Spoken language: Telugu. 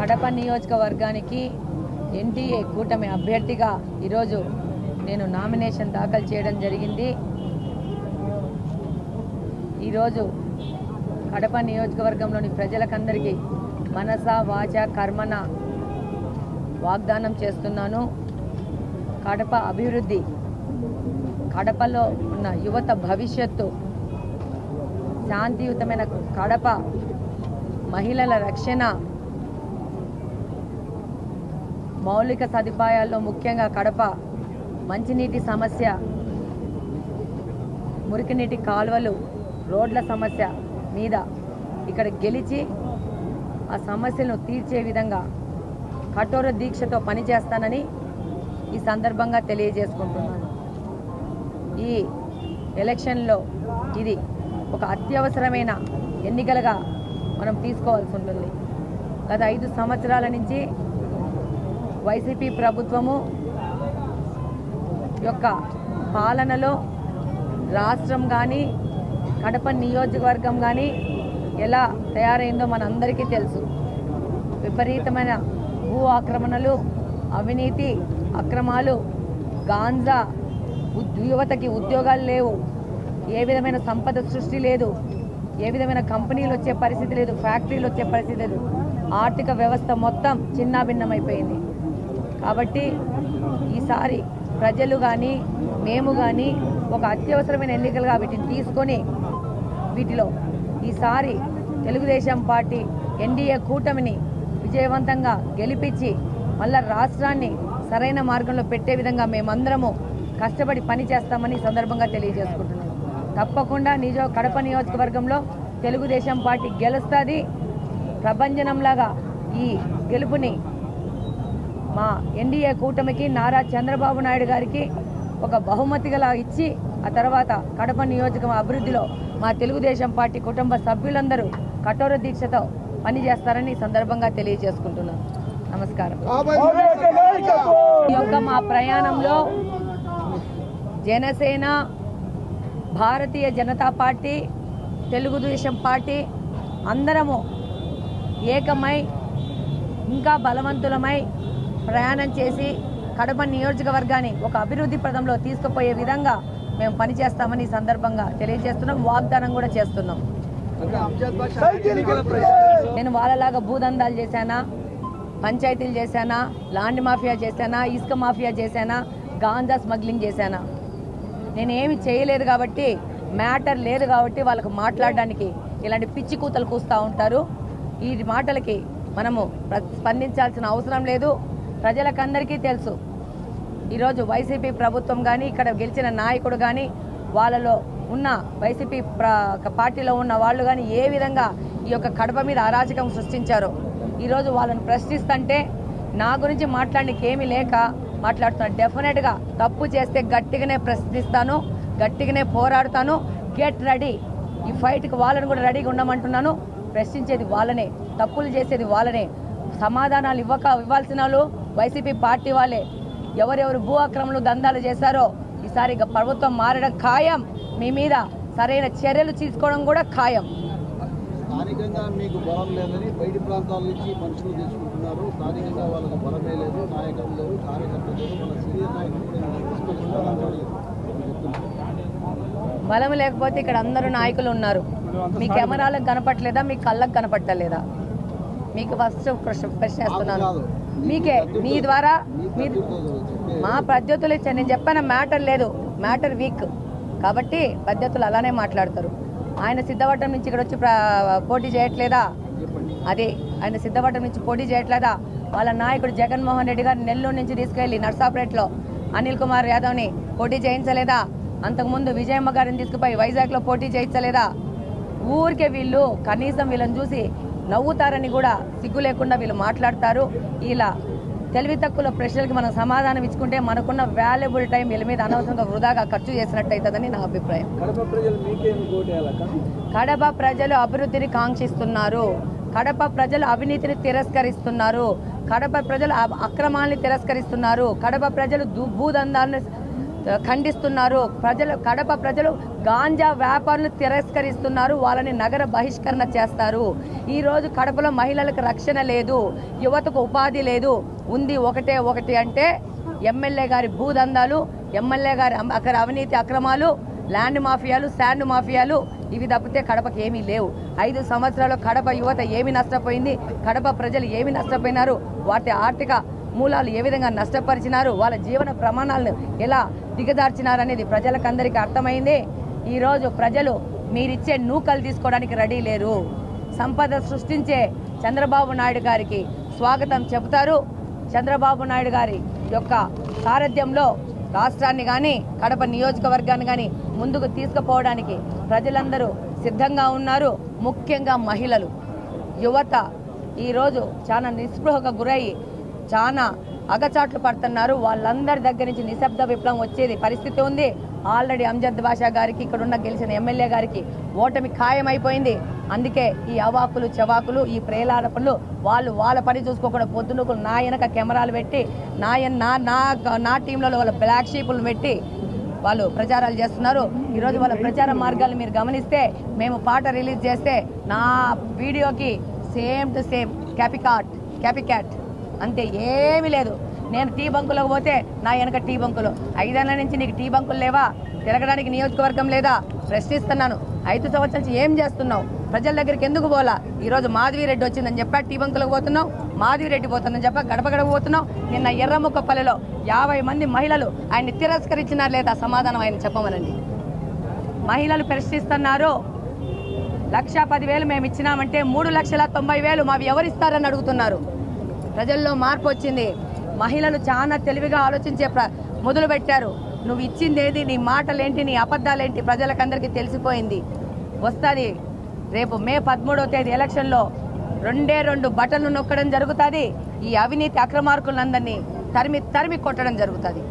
కడప నియోజకవర్గానికి ఎన్డీఏ కూటమి అభ్యర్థిగా ఈరోజు నేను నామినేషన్ దాఖలు చేయడం జరిగింది. ఈరోజు కడప నియోజకవర్గంలోని ప్రజలకందరికీ మనస వాచ కర్మన వాగ్దానం చేస్తున్నాను. కడప అభివృద్ధి, కడపలో ఉన్న యువత భవిష్యత్తు, శాంతియుతమైన కడప, మహిళల రక్షణ, మౌలిక సదుపాయాల్లో ముఖ్యంగా కడప మంచినీటి సమస్య, మురికినీటి కాలువలు, రోడ్ల సమస్య మీద ఇక్కడ గెలిచి ఆ సమస్యలను తీర్చే విధంగా కఠోర దీక్షతో పనిచేస్తానని ఈ సందర్భంగా తెలియజేసుకుంటున్నాను. ఈ ఎలక్షన్లో ఇది ఒక అత్యవసరమైన ఎన్నికలుగా మనం తీసుకోవాల్సి ఉంటుంది. గత 5 సంవత్సరాల నుంచి వైసీపీ ప్రభుత్వము యొక్క పాలనలో రాష్ట్రం కానీ కడప నియోజకవర్గం కానీ ఎలా తయారైందో మనందరికీ తెలుసు. విపరీతమైన భూ ఆక్రమణలు, అవినీతి అక్రమాలు, గాంజా, యువతకి ఉద్యోగాలు లేవు, ఏ విధమైన సంపద సృష్టి లేదు, ఏ విధమైన కంపెనీలు వచ్చే పరిస్థితి లేదు, ఫ్యాక్టరీలు వచ్చే పరిస్థితి లేదు. ఆర్థిక వ్యవస్థ మొత్తం చిన్నాభిన్నమైపోయింది. కాబట్టి ఈసారి ప్రజలు కానీ మేము కానీ ఒక అత్యవసరమైన ఎన్నికలుగా వీటిని తీసుకొని వీటిలో ఈసారి తెలుగుదేశం పార్టీ ఎన్డీఏ కూటమిని విజయవంతంగా గెలిపించి మళ్ళా రాష్ట్రాన్ని సరైన మార్గంలో పెట్టే విధంగా మేమందరము కష్టపడి పని చేస్తామని ఈ సందర్భంగా తెలియజేసుకుంటున్నాం. తప్పకుండా కడప నియోజకవర్గంలో తెలుగుదేశం పార్టీ గెలుస్తుంది. ప్రభంజనంలాగా ఈ గెలుపుని మా ఎన్డీఏ కూటమికి నారా చంద్రబాబు నాయుడు గారికి ఒక బహుమతిగా ఇచ్చి ఆ తర్వాత కడప నియోజకవర్గం అభివృద్ధిలో మా తెలుగుదేశం పార్టీ కుటుంబ సభ్యులందరూ కఠోర దీక్షతో పనిచేస్తారని ఈ సందర్భంగా తెలియజేసుకుంటున్నాను. నమస్కారం. ఈ యొక్క మా ప్రయాణంలో జనసేన, భారతీయ జనతా పార్టీ, తెలుగుదేశం పార్టీ అందరము ఏకమై ఇంకా బలవంతులమై ప్రయాణం చేసి కడప నియోజకవర్గాన్ని ఒక అభివృద్ధి పదంలో తీసుకుపోయే విధంగా మేము పనిచేస్తామని ఈ సందర్భంగా తెలియజేస్తున్నాం. వాగ్దానం కూడా చేస్తున్నాం. నేను వాళ్ళలాగా భూదందాలు చేశానా, పంచాయతీలు చేశానా, ల్యాండ్ మాఫియా చేశానా, ఇసుక మాఫియా చేశానా, గాంజా స్మగ్లింగ్ చేశానా? నేనేమి చేయలేదు కాబట్టి, మ్యాటర్ లేదు కాబట్టి వాళ్ళకు మాట్లాడడానికి ఇలాంటి పిచ్చి కూతలు కూస్తూ ఉంటారు. ఈ మాటలకి మనము స్పందించాల్సిన అవసరం లేదు. ప్రజలకందరికీ తెలుసు ఈరోజు వైసీపీ ప్రభుత్వం కానీ, ఇక్కడ గెలిచిన నాయకుడు కానీ, వాళ్ళలో ఉన్న వైసీపీ పార్టీలో ఉన్న వాళ్ళు కానీ ఏ విధంగా ఈ యొక్క కడప మీద అరాచకం సృష్టించారో ఈరోజు వాళ్ళని ప్రశ్నిస్తుంటే నా గురించి మాట్లాడడానికి ఏమీ లేక మాట్లాడుతున్నాను. డెఫినెట్గా తప్పు చేస్తే గట్టిగానే ప్రశ్నిస్తాను, గట్టిగానే పోరాడుతాను. Get ready. ఈ ఫైట్కి వాళ్ళని కూడా రెడీగా ఉండమంటున్నాను. ప్రశ్నించేది వాళ్ళనే, తప్పులు చేసేది వాళ్ళనే. సమాధానాలు ఇవ్వాల్సిన వాళ్ళు వైసీపీ పార్టీ వాళ్ళే. ఎవరెవరు భూ ఆక్రమణలు దందాలు చేశారో ఈసారి ప్రభుత్వం మారడం ఖాయం. మీ మీద సరైన చర్యలు తీసుకోవడం కూడా ఖాయం. స్థానికంగా మీకు బలం లేదని బయట ప్రాంతాల నుంచి మనుషులు తీసుకుంటున్నారు. స్థానికంగా వాళ్ళకి బలమే లేదు, నాయకులు లేరు, కార్యకర్తలు లేరు, వాళ్ళ సీనియర్ నాయకులు బలం లేకపోతే ఇక్కడ అందరూ నాయకులు ఉన్నారు. మీ కెమెరాలకు కనపట్లేదా, మీ కళ్ళకు కనపట్టలేదా? మీకు ఫస్ట్ ప్రశ్న వేస్తున్నాను. మీకే మీ ద్వారా మా పద్ధతులు ఇచ్చా. నేను చెప్పాను మ్యాటర్ లేదు, మ్యాటర్ వీక్ కాబట్టి పద్ధతులు అలానే మాట్లాడతారు. ఆయన సిద్ధవటం నుంచి ఇక్కడ వచ్చి పోటీ చేయట్లేదా? అదే ఆయన సిద్ధవటం నుంచి పోటీ చేయట్లేదా? వాళ్ళ నాయకుడు జగన్మోహన్ రెడ్డి గారు నెల్లూరు నుంచి తీసుకెళ్లి నర్సాపేటలో అనిల్ కుమార్ యాదవ్ని పోటీ చేయించలేదా? అంతకుముందు విజయమ్మ గారిని తీసుకుపోయి వైజాగ్లో పోటీ చేయించలేదా? ఊరికే వీళ్ళు కనీసం వీళ్ళని చూసి నవ్వుతారని కూడా సిగ్గు లేకుండా వీళ్ళు మాట్లాడతారు. ఇలా తెలివి తక్కువ ప్రశ్నలకి మనం సమాధానం ఇచ్చుకుంటే మనకున్న వాల్యుబుల్ టైం వీళ్ళ మీద అనవసరంగా వృధాగా ఖర్చు చేసినట్టు అవుతుందని నా అభిప్రాయం. కడప ప్రజలు అభివృద్ధిని కాంక్షిస్తున్నారు. కడప ప్రజలు అవినీతిని తిరస్కరిస్తున్నారు. కడప ప్రజలు అక్రమాలని తిరస్కరిస్తున్నారు. కడప ప్రజలు భూదందాలను ఖండిస్తున్నారు. కడప ప్రజలు గాంజా వ్యాపారులు తిరస్కరిస్తున్నారు. వాళ్ళని నగర బహిష్కరణ చేస్తారు. ఈరోజు కడపలో మహిళలకు రక్షణ లేదు, యువతకు ఉపాధి లేదు. ఉంది ఒకటి అంటే ఎమ్మెల్యే గారి భూదందాలు, ఎమ్మెల్యే గారి అక్కడ అవినీతి అక్రమాలు, ల్యాండ్ మాఫియాలు, శాండ్ మాఫియాలు. ఇవి తప్పితే కడపకి ఏమీ లేవు. 5 సంవత్సరాలు కడప యువత ఏమి నష్టపోయింది, కడప ప్రజలు ఏమి నష్టపోయినారు, వాటి ఆర్థిక మూలాలు ఏ విధంగా నష్టపరిచినారు, వాళ్ళ జీవన ప్రమాణాలను ఎలా దిగజార్చినారు అనేది ప్రజలకందరికీ అర్థమైంది. ఈరోజు ప్రజలు మీరిచ్చే నూకలు తీసుకోవడానికి రెడీ లేరు. సంపద సృష్టించే చంద్రబాబు నాయుడు గారికి స్వాగతం చెబుతారు. చంద్రబాబు నాయుడు గారి యొక్క సారథ్యంలో రాష్ట్రాన్ని కానీ కడప నియోజకవర్గాన్ని కానీ ముందుకు తీసుకుపోవడానికి ప్రజలందరూ సిద్ధంగా ఉన్నారు. ముఖ్యంగా మహిళలు, యువత ఈరోజు చాలా నిస్పృహకు గురయ్యి చాలా అగచాట్లు పడుతున్నారు. వాళ్ళందరి దగ్గర నుంచి నిశ్శబ్ద విప్లవం వచ్చేది పరిస్థితి ఉంది. ఆల్రెడీ అంజద్ బాషా గారికి, ఇక్కడున్న గెలిచిన ఎమ్మెల్యే గారికి ఓటమి ఖాయమైపోయింది. అందుకే ఈ అవాకులు చవాకులు, ఈ ప్రేలాడపలు వాళ్ళ పని చూసుకోకుండా పొద్దునకు నా వెనక కెమెరాలు పెట్టి నా టీంలలో వాళ్ళ బ్లాక్ షీపులు పెట్టి వాళ్ళు ప్రచారాలు చేస్తున్నారు. ఈరోజు వాళ్ళ ప్రచార మార్గాలు మీరు గమనిస్తే, మేము పాట రిలీజ్ చేస్తే నా వీడియోకి సేమ్ టు సేమ్ క్యాపిక్యాట్ అంతే, ఏమీ లేదు. నేను టీ బంకులకు పోతే నా వెనక టీ బంకులు. 5 ఏళ్ల నుంచి నీకు టీ బంకులు లేవా? తిరగడానికి నియోజకవర్గం లేదా? ప్రశ్నిస్తున్నాను. 5 సంవత్సరాల నుంచి ఏం చేస్తున్నావు? ప్రజల దగ్గరికి ఎందుకు పోలా? ఈరోజు మాధవిరెడ్డి వచ్చిందని చెప్పా టీ బంకులకు పోతున్నావు, మాధవిరెడ్డి పోతుందని చెప్పా గడప పోతున్నావు. నిన్న ఎర్రముక్కపల్లిలో 50 మంది మహిళలు ఆయన్ని తిరస్కరించినారు లేదా? సమాధానం ఆయన చెప్పమనండి. మహిళలు ప్రశ్నిస్తున్నారు. 1,10,000 మేము ఇచ్చినామంటే 3,90,000 మావి ఎవరిస్తారని అడుగుతున్నారు. ప్రజల్లో మార్పు వచ్చింది. మహిళలు చాలా తెలివిగా ఆలోచించే మొదలు పెట్టారు. నువ్వు ఇచ్చిందేది, నీ మాటలేంటి, నీ అబద్ధాలేంటి ప్రజలకందరికీ తెలిసిపోయింది. వస్తుంది రేపు మే 13వ తేదీ ఎలక్షన్లో 2 బటన్లు నొక్కడం జరుగుతుంది. ఈ అవినీతి అక్రమార్కులందరినీ తరిమి కొట్టడం జరుగుతుంది.